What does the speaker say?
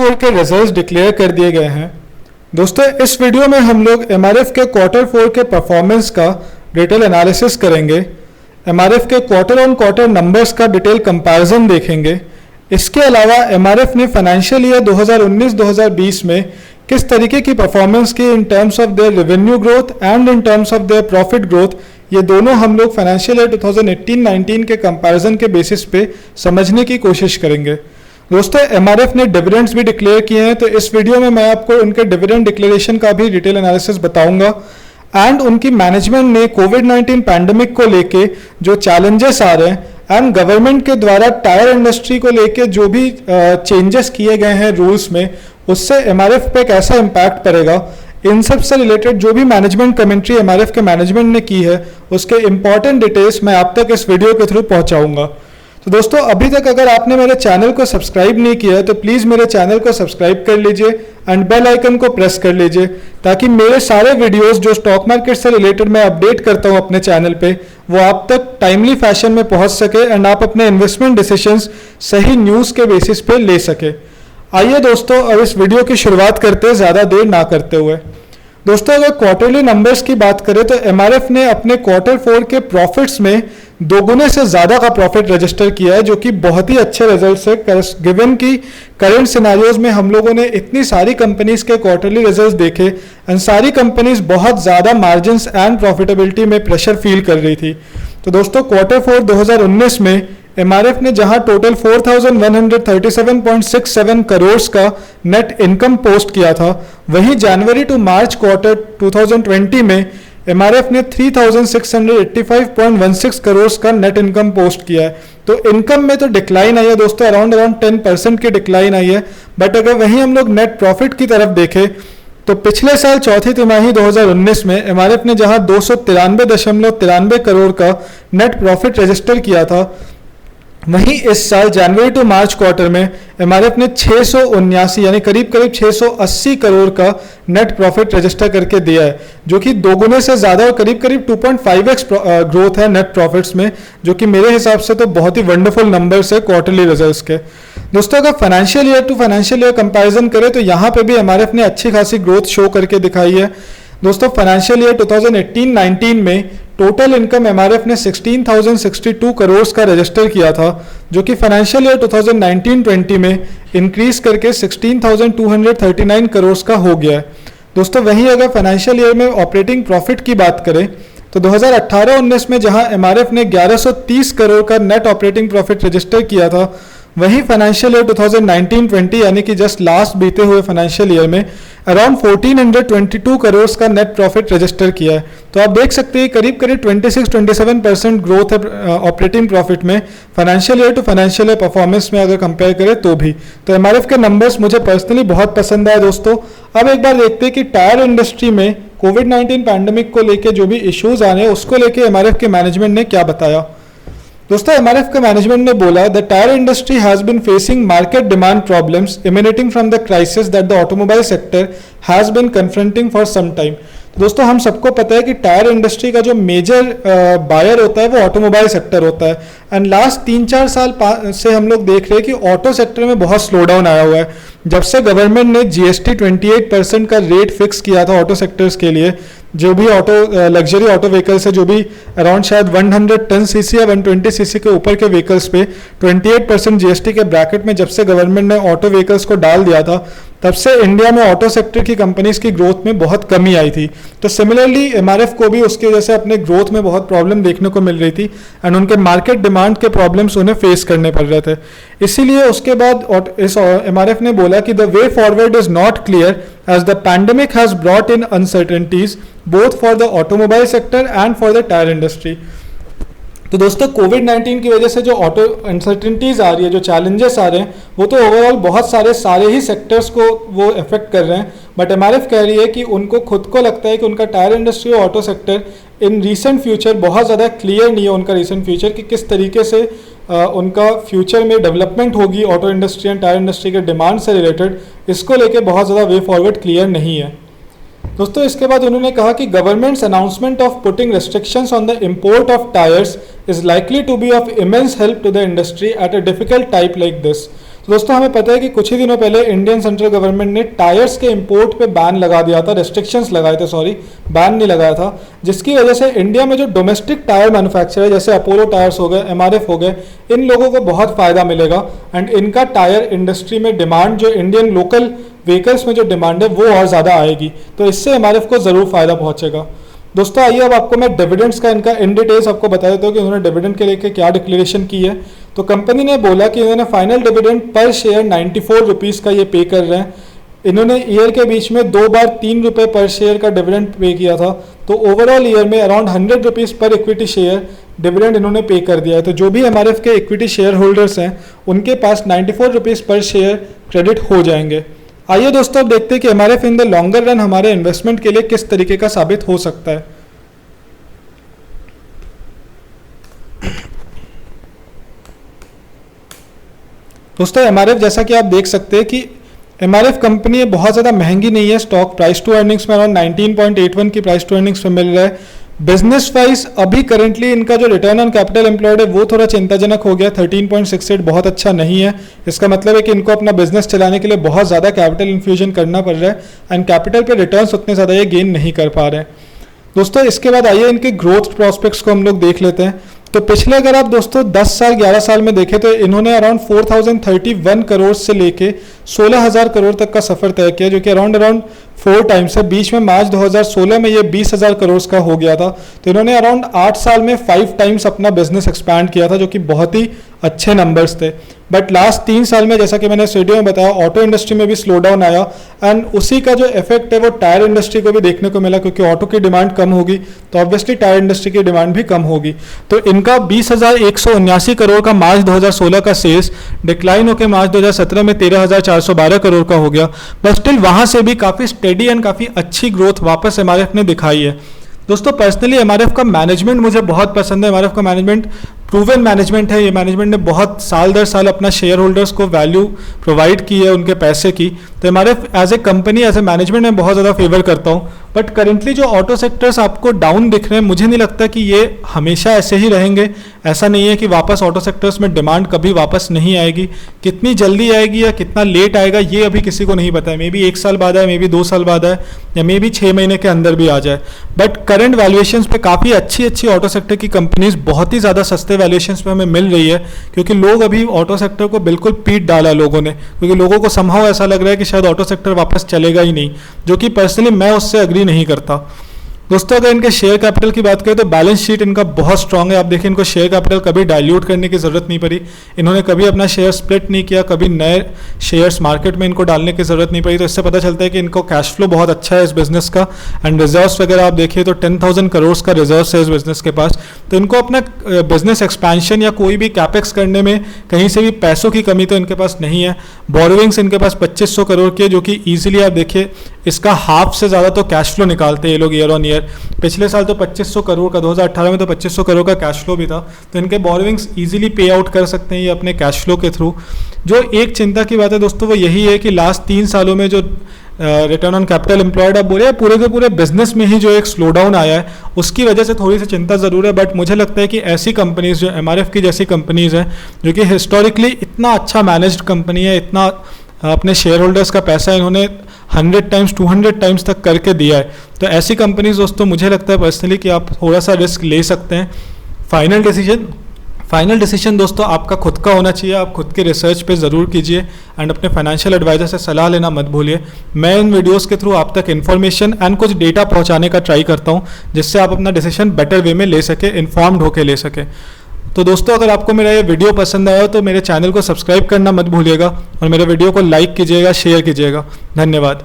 4 के results declare कर दिए गए हैं। दोस्तों इस वीडियो में हम लोग एमआरएफ के क्वार्टर 4 के परफॉर्मेंस का डिटेल एनालिसिस करेंगे। एमआरएफ के क्वार्टर ऑन क्वार्टर नंबर्स का डिटेल कंपैरिजन देखेंगे। इसके अलावा एमआरएफ ने फाइनेंशियल ईयर 2019-2020 में किस तरीके की परफॉर्मेंस की in terms of their revenue growth and in terms of their profit growth, ये दोनों हम लोग फाइनेंशियल ईयर 2018-19 के कंपैरिजन के बेसिस पे समझने की कोशिश करेंगे। दोस्तों एमआरएफ ने डिविडेंड्स भी डिक्लेयर किए हैं, तो इस वीडियो में मैं आपको उनके डिविडेंड डिक्लेरेशन का भी डिटेल एनालिसिस बताऊंगा एंड उनकी मैनेजमेंट ने कोविड-19 पैंडेमिक को लेके जो चैलेंजेस आ रहे हैं एंड गवर्नमेंट के द्वारा टायर इंडस्ट्री को लेके जो भी चेंजेस किए गए हैं रूल्स में, उससे एमआरएफ पे कैसा इम्पैक्ट पड़ेगा, इन सब से रिलेटेड जो भी मैनेजमेंट कमेंट्री एमआरएफ के मैनेजमेंट ने की है उसके इंपॉर्टेंट डिटेल्स मैं आप तक इस वीडियो के थ्रू पहुंचाऊंगा। तो दोस्तों अभी तक अगर आपने मेरे चैनल को सब्सक्राइब नहीं किया है तो प्लीज़ मेरे चैनल को सब्सक्राइब कर लीजिए एंड बेल आइकन को प्रेस कर लीजिए, ताकि मेरे सारे वीडियोस जो स्टॉक मार्केट से रिलेटेड मैं अपडेट करता हूं अपने चैनल पे वो आप तक टाइमली फैशन में पहुंच सके एंड आप अपने इन्वेस्टमेंट डिसीजंस सही न्यूज़ के बेसिस पे ले सके। आइए दोस्तों अब इस वीडियो की शुरुआत करते हैं ज़्यादा देर ना करते हुए। दोस्तों अगर क्वार्टरली नंबर्स की बात करें तो एमआरएफ ने अपने क्वार्टर 4 के प्रॉफिट्स में दोगुने से ज़्यादा का प्रॉफिट रजिस्टर किया है, जो कि बहुत ही अच्छे रिजल्ट्स है गिवन की करंट सिनेरियोज में हम लोगों ने इतनी सारी कंपनीज के क्वार्टरली रिजल्ट्स देखे एंड सारी कंपनीज बहुत ज़्यादा मार्जिन्स एंड प्रॉफिटेबिलिटी में प्रेशर फील कर रही थी। तो दोस्तों क्वार्टर 4 2019 में एमआरएफ ने जहां टोटल 4,137.67 करोड़ का नेट इनकम पोस्ट किया था, वहीं जनवरी टू मार्च क्वार्टर 2020 में एमआरएफ ने 3,685.16 करोड़ का नेट इनकम पोस्ट किया है। तो इनकम में तो डिक्लाइन आई है दोस्तों, अराउंड 10% की डिक्लाइन आई है, बट अगर वहीं हम लोग नेट प्रॉफिट की तरफ देखें तो पिछले साल चौथी तिमाही 2019 में एमआरएफ ने जहां 293.93 करोड़ का नेट प्रॉफिट रजिस्टर किया था, वहीं इस साल जनवरी टू मार्च क्वार्टर में एमआरएफ ने 679 यानी करीब 680 करोड़ का नेट प्रॉफिट रजिस्टर करके दिया है, जो कि दोगुने से ज़्यादा और करीब 2.5x ग्रोथ है नेट प्रॉफिट्स में, जो कि मेरे हिसाब से तो बहुत ही वंडरफुल नंबर्स है क्वार्टरली रिजल्ट्स के। दोस्तों अगर financial year to financial year comparison करें तो यहाँ पे भी एमआरएफ ने अच्छी खासी ग्रोथ शो करके दिखाई है। दोस्तों फाइनेंशियल ईयर 2018-19 में टोटल इनकम एमआरएफ ने 16,062 करोड़ का रजिस्टर किया था, जो कि फाइनेंशियल ईयर 2019-20 में इंक्रीज करके 16,239 करोड़ का हो गया है। दोस्तों वहीं अगर फाइनेंशियल ईयर में ऑपरेटिंग प्रॉफिट की बात करें तो 2018-19 में जहां एमआरएफ ने 1130 करोड़ का नेट ऑपरेटिंग प्रॉफिट रजिस्टर किया था, वहीं फाइनेंशियल ईयर 2019-20 यानी कि जस्ट लास्ट बीते हुए फाइनेंशियल ईयर में अराउंड 1422 करोड़ का नेट प्रॉफिट रजिस्टर किया है। तो आप देख सकते हैं करीब 26-27% ग्रोथ है ऑपरेटिंग प्रॉफिट में financial year to financial year performance में अगर कंपेयर करें तो भी। तो एमआरएफ के नंबर्स मुझे पर्सनली बहुत पसंद आए दोस्तों। अब एक बार देखते हैं कि टायर इंडस्ट्री में कोविड-19 पैंडेमिक को लेकर जो भी इश्यूज आ रहे हैं उसको लेकर एमआरएफ के मैनेजमेंट ने क्या बताया। दोस्तों एमआरएफ के मैनेजमेंट ने बोला the tyre industry has been facing market demand problems emanating from the crisis that the automobile sector has been confronting for some time. तो दोस्तों हम सबको पता है कि टायर इंडस्ट्री का जो मेजर बायर होता है वो ऑटोमोबाइल सेक्टर होता है एंड लास्ट 3-4 साल से हम लोग देख रहे हैं कि ऑटो सेक्टर में बहुत स्लो डाउन आया हुआ है। जब से गवर्नमेंट ने जीएसटी 28% का रेट फिक्स किया था ऑटो सेक्टर्स के लिए, जो भी ऑटो लग्जरी ऑटो व्हीकल्स है, जो भी अराउंड शायद 110 सीसी या 120 सीसी के ऊपर के व्हीकल्स पे 28% जीएसटी के ब्रैकेट में जब से गवर्नमेंट ने ऑटो व्हीकल्स को डाल दिया था, तब से इंडिया में ऑटो सेक्टर की कंपनीज की ग्रोथ में बहुत कमी आई थी। तो सिमिलरली एमआरएफ को भी उसकी वजह से अपने ग्रोथ में बहुत प्रॉब्लम देखने को मिल रही थी एंड उनके मार्केट डिमांड के प्रॉब्लम्स उन्हें फेस करने पड़ रहे थे। इसीलिए उसके बाद इस एमआरएफ ने बोला कि the way forward is not clear as the pandemic has brought in uncertainties both for the automobile sector and for the tyre industry. तो दोस्तों कोविड-19 की वजह से जो ऑटो अनसर्टेनिटीज आ रही है, जो चैलेंजेस आ रहे हैं, वो तो ओवरऑल बहुत सारे ही सेक्टर्स को वो इफेक्ट कर रहे हैं, बट एमआरएफ कह रही है कि उनको खुद को लगता है कि उनका टायर इंडस्ट्री और auto sector in recent future बहुत ज़्यादा क्लियर नहीं है उनका रीसेंट फ्यूचर कि किस तरीके से उनका फ्यूचर में डेवलपमेंट होगी auto industry and tyre industry के डिमांड से रिलेटेड, इसको लेके बहुत ज़्यादा वे फॉरवर्ड क्लियर नहीं है। दोस्तों इसके बाद उन्होंने कहा कि government's announcement of putting restrictions on the import of tyres is likely to be of immense help to the industry at a difficult time like this. तो दोस्तों हमें पता है कि कुछ ही दिनों पहले इंडियन सेंट्रल गवर्नमेंट ने टायर्स के इंपोर्ट पे बैन लगा दिया था, रेस्ट्रिक्शंस लगाए थे, सॉरी बैन नहीं लगाया था, जिसकी वजह से इंडिया में जो डोमेस्टिक टायर मैन्युफैक्चरर है जैसे अपोलो टायर्स हो गए, एमआरएफ हो गए, इन लोगों को बहुत फ़ायदा मिलेगा एंड इनका टायर इंडस्ट्री में डिमांड, जो इंडियन लोकल व्हीकल्स में जो डिमांड है वो और ज़्यादा आएगी, तो इससे एमआरएफ को ज़रूर फ़ायदा पहुँचेगा। दोस्तों आइए अब आपको मैं डिविडेंड्स का इनका इन डिटेल्स आपको बता देता हूँ कि उन्होंने डिविडेंड के लेके क्या डिक्लेरेशन की है। तो कंपनी ने बोला कि उन्होंने final dividend per share 94 rupees का ये पे कर रहे हैं। इन्होंने ईयर के बीच में 2 बार 3 रुपये पर शेयर का डिविडेंड पे किया था, तो ओवरऑल ईयर में अराउंड 100 रुपीज़ पर इक्विटी शेयर डिविडेंड इन्होंने पे कर दिया है। तो जो भी एमआरएफ के इक्विटी शेयर होल्डर्स हैं उनके पास 94 रुपीज़ पर शेयर क्रेडिट हो जाएंगे। आइए दोस्तों अब देखते हैं कि MRF in the longer run हमारे इन्वेस्टमेंट के लिए किस तरीके का साबित हो सकता है। दोस्तों एमआरएफ जैसा कि आप देख सकते हैं कि एमआरएफ कंपनी बहुत ज़्यादा महंगी नहीं है, स्टॉक प्राइस टू अर्निंग्स में अराउंड 19.81 की प्राइस टू अर्निंग्स में मिल रहा है। बिजनेस वाइज अभी करंटली इनका जो रिटर्न ऑन कैपिटल एम्प्लॉयड है वो थोड़ा चिंताजनक हो गया, 13.68 बहुत अच्छा नहीं है। इसका मतलब है कि इनको अपना बिजनेस चलाने के लिए बहुत ज़्यादा कैपिटल इन्फ्यूजन करना पड़ रहा है एंड कैपिटल पे रिटर्न्स उतने ज़्यादा ये गेन नहीं कर पा रहे हैं। दोस्तों इसके बाद आइए इनके ग्रोथ प्रॉस्पेक्ट्स को हम लोग देख लेते हैं। तो पिछले अगर आप दोस्तों 10 साल 11 साल में देखें तो इन्होंने अराउंड 4031 करोड़ से लेके 16,000 करोड़ तक का सफ़र तय किया, जो कि अराउंड 4 टाइम्स है। बीच में मार्च 2016 में ये 20,000 करोड़ का हो गया था। तो इन्होंने अराउंड 8 साल में 5 टाइम्स अपना बिजनेस एक्सपैंड किया था, जो कि बहुत ही अच्छे नंबर्स थे। बट लास्ट 3 साल में जैसा कि मैंने इस वीडियो में बताया, ऑटो इंडस्ट्री में भी स्लो डाउन आया एंड उसी का जो इफेक्ट है वो टायर इंडस्ट्री को भी देखने को मिला, क्योंकि ऑटो की डिमांड कम होगी तो ऑब्वियसली टायर इंडस्ट्री की डिमांड भी कम होगी। तो इनका 20,179 करोड़ का मार्च 2016 का सेल्स डिक्लाइन होकर मार्च 2017 में 13,412 करोड़ का हो गया, बट स्टिल वहां से भी काफ़ी स्टेडी एंड काफ़ी अच्छी ग्रोथ वापस एमआरएफ ने दिखाई है। दोस्तों पर्सनली एमआरएफ का मैनेजमेंट मुझे बहुत पसंद है। एमआरएफ का मैनेजमेंट प्रूवन मैनेजमेंट है। ये मैनेजमेंट ने बहुत साल दर साल अपना शेयर होल्डर्स को वैल्यू प्रोवाइड की है उनके पैसे की। तो MRF as a company as a management में बहुत ज़्यादा फेवर करता हूँ। बट करेंटली जो ऑटो सेक्टर्स आपको डाउन दिख रहे हैं, मुझे नहीं लगता कि ये हमेशा ऐसे ही रहेंगे। ऐसा नहीं है कि वापस ऑटो सेक्टर्स में डिमांड कभी वापस नहीं आएगी। कितनी जल्दी आएगी या कितना लेट आएगा ये अभी किसी को नहीं पता है। मे बी 1 साल बाद आए, मे बी 2 साल बाद आए, या मे बी 6 महीने के अंदर भी आ जाए। बट करंट वैल्यूएशंस पे काफ़ी अच्छी ऑटो सेक्टर की कंपनीज बहुत ही ज़्यादा सस्ते वैल्यूएशंस पे हमें मिल रही है, क्योंकि लोग अभी ऑटो सेक्टर को बिल्कुल पीट डाला है लोगों ने, क्योंकि लोगों को समहाउ ऐसा लग रहा है कि शायद ऑटो सेक्टर वापस चलेगा ही नहीं, जो कि पर्सनली मैं उससे अग्री नहीं करता। दोस्तों अगर इनके शेयर कैपिटल की बात करें तो बैलेंस शीट इनका बहुत स्ट्रांग है। आप देखिए इनको शेयर कैपिटल कभी डाइल्यूट करने की ज़रूरत नहीं पड़ी। इन्होंने कभी अपना शेयर स्प्लिट नहीं किया, कभी नए शेयर्स मार्केट में इनको डालने की ज़रूरत नहीं पड़ी। तो इससे पता चलता है कि इनको कैश फ्लो बहुत अच्छा है इस बिज़नेस का। एंड रिजर्व्स वगैरह आप देखिए तो 10,000 करोड़ का रिजर्व्स है इस बिज़नेस के पास। तो इनको अपना बिजनेस एक्सपेंशन या कोई भी कैपेक्स करने में कहीं से भी पैसों की कमी तो इनके पास नहीं है। बोरोविंग्स इनके पास 2500 करोड़ की है, जो कि ईजिली आप देखिए इसका हाफ से ज़्यादा तो कैश फ्लो निकालते हैं ये लोग ईयर ऑन ईयर। पिछले साल तो 2500 करोड़ का, 2018 में तो 2500 करोड़ का कैश फ्लो भी था। तो इनके बोरोविंग्स इजीली पे आउट कर सकते हैं ये अपने कैश फ्लो के थ्रू। जो एक चिंता की बात है दोस्तों वो यही है कि लास्ट 3 सालों में जो रिटर्न ऑन कैपिटल एम्प्लॉयड आप बोले पूरे के पूरे बिजनेस में ही जो एक स्लो डाउन आया है उसकी वजह से थोड़ी सी चिंता ज़रूर है। बट मुझे लगता है कि ऐसी कंपनीज जो एमआरएफ की जैसी कंपनीज हैं, जो कि हिस्टोरिकली इतना अच्छा मैनेज्ड कंपनी है, इतना अपने शेयर होल्डर्स का पैसा इन्होंने 100 टाइम्स 200 टाइम्स तक करके दिया है, तो ऐसी कंपनीज दोस्तों मुझे लगता है पर्सनली कि आप थोड़ा सा रिस्क ले सकते हैं। फाइनल डिसीजन दोस्तों आपका खुद का होना चाहिए। आप खुद के रिसर्च पे ज़रूर कीजिए एंड अपने फाइनेंशियल एडवाइजर से सलाह लेना मत भूलिए। मैं इन वीडियोस के थ्रू आप तक इन्फॉर्मेशन एंड कुछ डेटा पहुंचाने का ट्राई करता हूं, जिससे आप अपना डिसीजन बेटर वे में ले सके, इन्फॉर्म्ड होकर ले सके। तो दोस्तों अगर आपको मेरा ये वीडियो पसंद आया तो मेरे चैनल को सब्सक्राइब करना मत भूलिएगा और मेरे वीडियो को लाइक कीजिएगा, शेयर कीजिएगा। धन्यवाद।